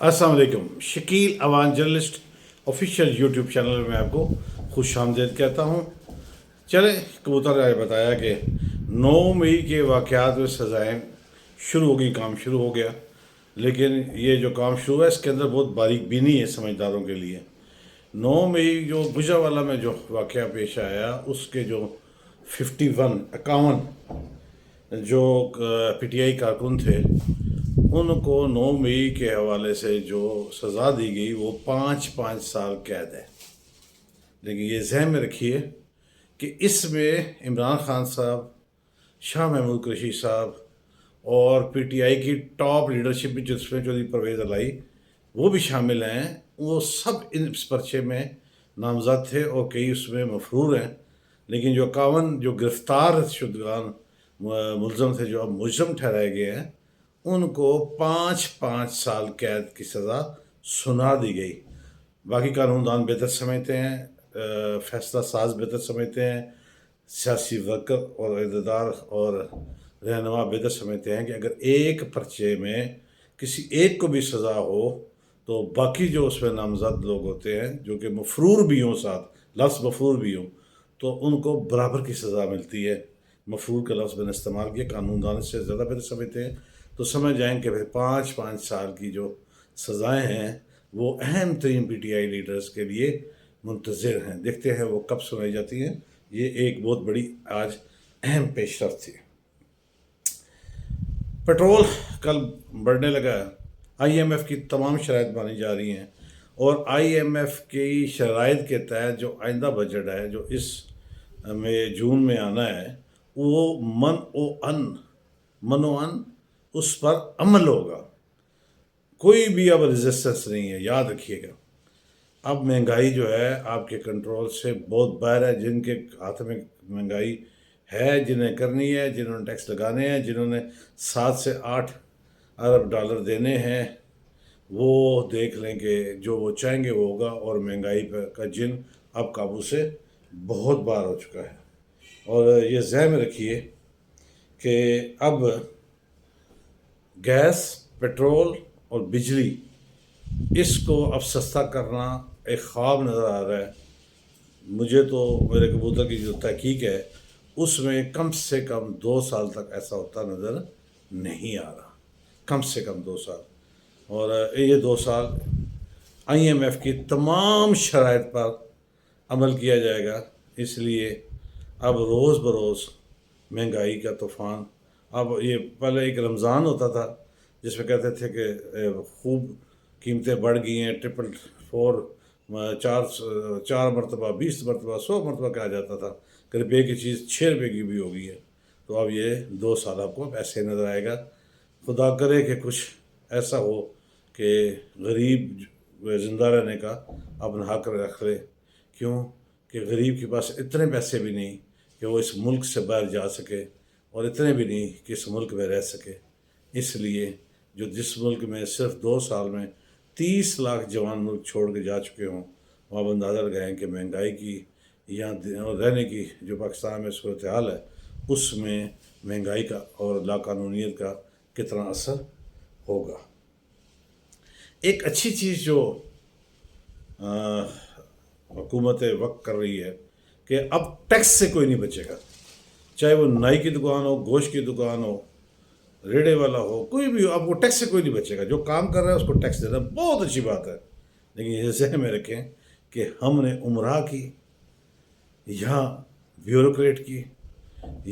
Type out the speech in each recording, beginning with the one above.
अस्सलाम वालेकुम। Shakeel Awan journalist official YouTube channel में आपको खुश आमदीद कहता हूँ। चले, कबूतर ने बताया कि 9 मई के वाक़यात में सज़ाएँ शुरू हो गई, काम शुरू हो गया। लेकिन ये जो काम शुरू है इसके अंदर बहुत बारीक बीनी है समझदारों के लिए। 9 मई जो गुजरांवाला में जो वाक़या पेश आया उसके जो 51 जो पीटीआई कारकुन थे उनको 9 मई के हवाले से जो सज़ा दी गई वो 5-5 साल कैद है। लेकिन ये जहन में रखिए कि इसमें इमरान खान साहब, शाह महमूद कुरैशी साहब और पीटीआई की टॉप लीडरशिप भी जिसमें चौधरी परवेज़ अलाई वो भी शामिल हैं। वो सब इस पर्चे में नामज़द थे और कई उसमें मफरूर हैं। लेकिन जो 51 जो गिरफ़्तार शुदगान मुलज़म थे, जो अब मुजरम ठहराए गए हैं, उनको 5-5 साल कैद की सज़ा सुना दी गई। बाकी कानूनदान बेहतर समझते हैं, फैसला साज बेहतर समझते हैं, सियासी वर्कर और इक़्तिदार और रहनुमा बेहतर समझते हैं कि अगर एक पर्चे में किसी एक को भी सज़ा हो तो बाकी जो उसमें नामज़द लोग होते हैं जो कि मफरूर भी हों, साथ लफ्ज़ मफरूर भी हों, तो उनको बराबर की सज़ा मिलती है। मफरूर का लफ्ज़ मैंने इस्तेमाल किया, कानूनदान से ज़्यादा बेहतर समझते हैं तो समझ जाएँ कि भाई 5-5 साल की जो सज़ाएँ हैं वो अहम तरीन पीटीआई लीडर्स के लिए मुंतज़िर हैं। देखते हैं वो कब सुनाई जाती हैं। ये एक बहुत बड़ी आज अहम पेशरफ थी। पेट्रोल कल बढ़ने लगा। आईएमएफ की तमाम शराइत मानी जा रही हैं और आईएमएफ की शराइत के तहत जो आइंदा बजट है जो इस में जून में आना है वो मनो अन उस पर अमल होगा। कोई भी अब रेजिस्टेंस नहीं है, याद रखिएगा। अब महंगाई जो है आपके कंट्रोल से बहुत बाहर है। जिनके हाथ में महंगाई है, जिन्हें करनी है, जिन्होंने टैक्स लगाने हैं, जिन्होंने 7 से 8 अरब डॉलर देने हैं, वो देख लें कि जो वो चाहेंगे वो होगा। और महंगाई पर का जिन अब काबू से बहुत बार हो चुका है। और ये ज़हन में रखिए कि अब गैस, पेट्रोल और बिजली इसको अब सस्ता करना एक ख्वाब नज़र आ रहा है मुझे। तो मेरे कबूतर की जो तहकीक है उसमें कम से कम 2 साल तक ऐसा होता नज़र नहीं आ रहा, कम से कम 2 साल। और ये 2 साल आईएमएफ की तमाम शराइत पर अमल किया जाएगा। इसलिए अब रोज़ बरोज़ महंगाई का तूफ़ान, अब ये पहले एक रमज़ान होता था जिसमें कहते थे कि खूब कीमतें बढ़ गई हैं, 444 4 मरतबा, 20 मरतबा, 100 मरतबा कहा जाता था। करीब रुपये की चीज़ 6 रुपये की भी हो गई है। तो अब ये 2 साल आपको अब ऐसे नज़र आएगा। खुदा करे कि कुछ ऐसा हो कि गरीब ज़िंदा रहने का अपना हक रख ले। क्यों कि गरीब के पास इतने पैसे भी नहीं कि वो इस मुल्क से बाहर जा सके और इतने भी नहीं कि इस मुल्क में रह सके। इसलिए जो जिस मुल्क में सिर्फ 2 साल में 30 लाख जवान मुल्क छोड़ के जा चुके हों, वहाँ आप अंदाज़ा लगाएँ कि महंगाई की यहाँ रहने की जो पाकिस्तान में सूरत हाल है उसमें महंगाई का और लाकानूनियत का कितना असर होगा। एक अच्छी चीज़ जो हुकूमत वक्त कर रही है कि अब टैक्स से कोई नहीं बचेगा। चाहे वो नाई की दुकान हो, गोश्त की दुकान हो, रेड़े वाला हो, कोई भी हो, अब वो टैक्स से कोई नहीं बचेगा। जो काम कर रहा है उसको टैक्स देना बहुत अच्छी बात है। लेकिन ये ज़हन में रखें कि हमने उमरा की या ब्यूरोक्रेट की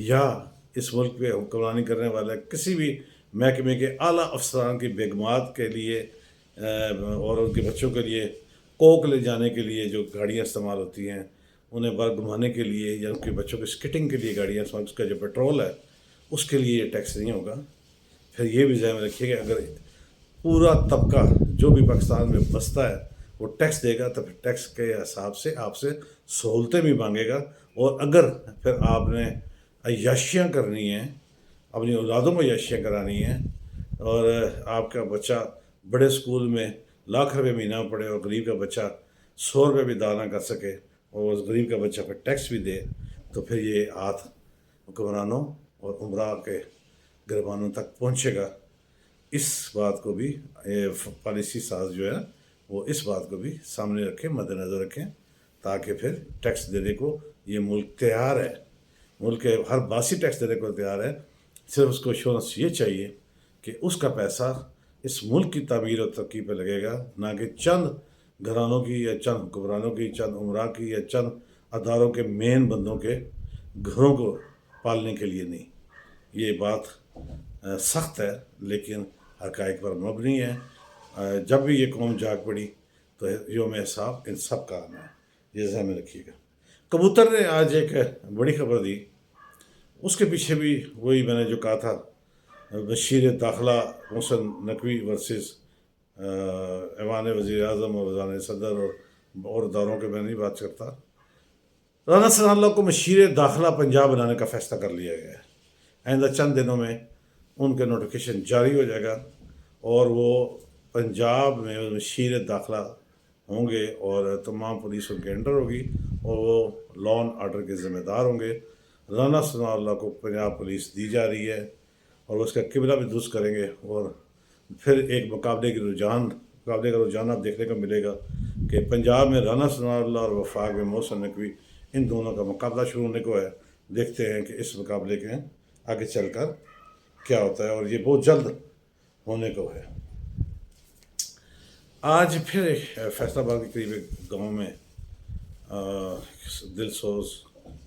या इस मुल्क पे हुक्मरानी करने वाले किसी भी महकमे के आला अफसरान की बेगमात के लिए और उनके बच्चों के लिए कोक ले जाने के लिए जो गाड़ियाँ इस्तेमाल होती हैं, उन्हें बाहर घुमाने के लिए या उनके बच्चों की स्किटिंग के लिए गाड़ियाँ इस्तेमाल, उसका जो पेट्रोल है उसके लिए ये टैक्स नहीं होगा। फिर ये भी ध्यान में रखिए कि अगर पूरा तबका जो भी पाकिस्तान में बसता है वो टैक्स देगा तो फिर टैक्स के हिसाब से आपसे सहूलतें भी मांगेगा। और अगर फिर आपने अय्याशियाँ करनी हैं, अपनी औलादों को अय्याशियाँ करानी हैं और आपका बच्चा बड़े स्कूल में लाख रुपये महीना पढ़े और गरीब का बच्चा 100 रुपये भी दाना कर सके और उस गरीब का बच्चा फिर टैक्स भी दे, तो फिर ये हाथ हुक्मरानों और उमरा के गिरबानों तक पहुँचेगा। اس بات کو بھی پالیسی ساز جو ہے وہ اس بات کو بھی سامنے رکھیں، مد نظر رکھیں، تاکہ پھر ٹیکس دینے کو یہ ملک تیار ہے، ملک کے ہر باسی ٹیکس دینے کو تیار ہے، صرف اس کو ایشورنس یہ چاہیے کہ اس کا پیسہ اس ملک کی تعمیر اور ترقی پہ لگے گا، نہ کہ چند گھرانوں کی یا چند حکمرانوں کی، چند عمرا کی یا چند اداروں کے مین بندوں کے گھروں کو پالنے کے لیے نہیں۔ یہ بات سخت ہے لیکن حقائق پر مبنی ہے۔ جب بھی یہ قوم جاگ پڑی تو یوم حساب ان سب کا آنا ہے، یہ ذہن میں رکھیے گا۔ کبوتر نے آج ایک بڑی خبر دی، اس کے پیچھے بھی وہی میں نے جو کہا تھا، وزیر داخلہ محسن نقوی ورسز ایوان وزیر اعظم اور وزیر صدر اور اداروں کے میں نہیں بات کرتا۔ رانا ثناء اللہ کو مشیر داخلہ پنجاب بنانے کا فیصلہ کر لیا گیا ہے۔ آئندہ چند دنوں میں ان کے نوٹیفیکیشن جاری ہو جائے گا اور وہ پنجاب میں مشیر داخلہ ہوں گے اور تمام پولیس ان کے انڈر ہوگی اور وہ لا اینڈ آرڈر کے ذمہ دار ہوں گے۔ رانا ثناء اللہ کو پنجاب پولیس دی جا رہی ہے اور اس کا قبلہ بھی درست کریں گے، اور پھر ایک مقابلے کا رجحان آپ دیکھنے کو ملے گا کہ پنجاب میں رانا ثناء اللہ اور وفاق میں محسن نقوی، ان دونوں کا مقابلہ شروع ہونے کو ہے۔ دیکھتے ہیں کہ اس مقابلے کے آگے چل کر کیا ہوتا ہے، اور یہ بہت جلد ہونے کو ہے۔ آج پھر ایک فیصل آباد کے قریب ایک گاؤں میں دل سوز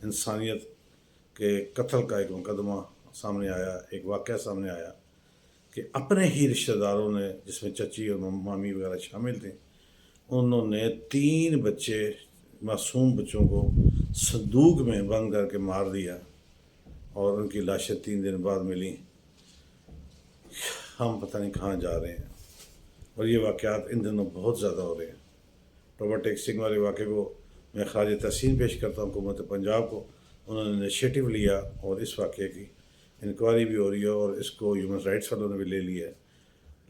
انسانیت کے قتل کا ایک مقدمہ سامنے آیا، ایک واقعہ سامنے آیا کہ اپنے ہی رشتہ داروں نے، جس میں چچی اور مامی وغیرہ شامل تھے، انہوں نے 3 بچے، معصوم بچوں کو صندوق میں بند کر کے مار دیا اور ان کی لاشیں 3 دن بعد ملیں۔ ہم پتہ نہیں کہاں جا رہے ہیں، اور یہ واقعات ان دنوں بہت زیادہ ہو رہے ہیں۔ ٹوبہ ٹیک سنگھ والے واقعے کو میں خراج تحسین پیش کرتا ہوں حکومت پنجاب کو، انہوں نے انیشیٹو لیا اور اس واقعے کی انکوائری بھی ہو رہی ہے اور اس کو ہیومن رائٹس والوں نے بھی لے لیا ہے۔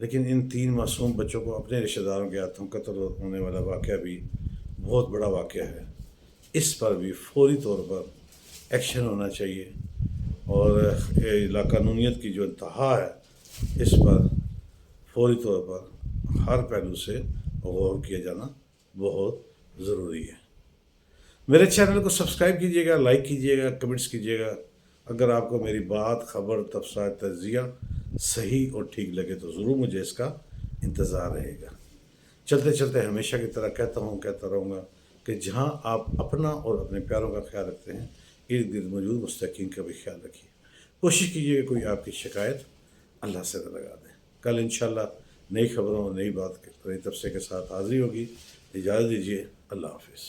لیکن ان 3 معصوم بچوں کو اپنے رشتہ داروں کے ہاتھوں قتل ہونے والا واقعہ بھی بہت بڑا واقعہ ہے، اس پر بھی فوری طور پر ایکشن ہونا چاہیے، اور لاقانونیت کی جو انتہا ہے اس پر فوری طور پر ہر پہلو سے غور کیا جانا بہت ضروری ہے۔ میرے چینل کو سبسکرائب کیجیے گا، لائک کیجیے گا، کمنٹس کیجیے گا۔ اگر آپ کو میری بات، خبر، تبصرہ، تجزیہ صحیح اور ٹھیک لگے تو ضرور مجھے اس کا انتظار رہے گا۔ چلتے چلتے ہمیشہ کی طرح کہتا رہوں گا کہ جہاں آپ اپنا اور اپنے پیاروں کا خیال رکھتے ہیں، ارد گرد موجود مستحقین کا بھی خیال رکھیے۔ کوشش کیجیے کہ کوئی آپ کی شکایت اللہ سے نہ لگا دیں۔ کل انشاءاللہ نئی خبروں اور نئی بات نئی تبصرے کے ساتھ حاضری ہوگی۔ اجازت دیجیے، اللہ حافظ۔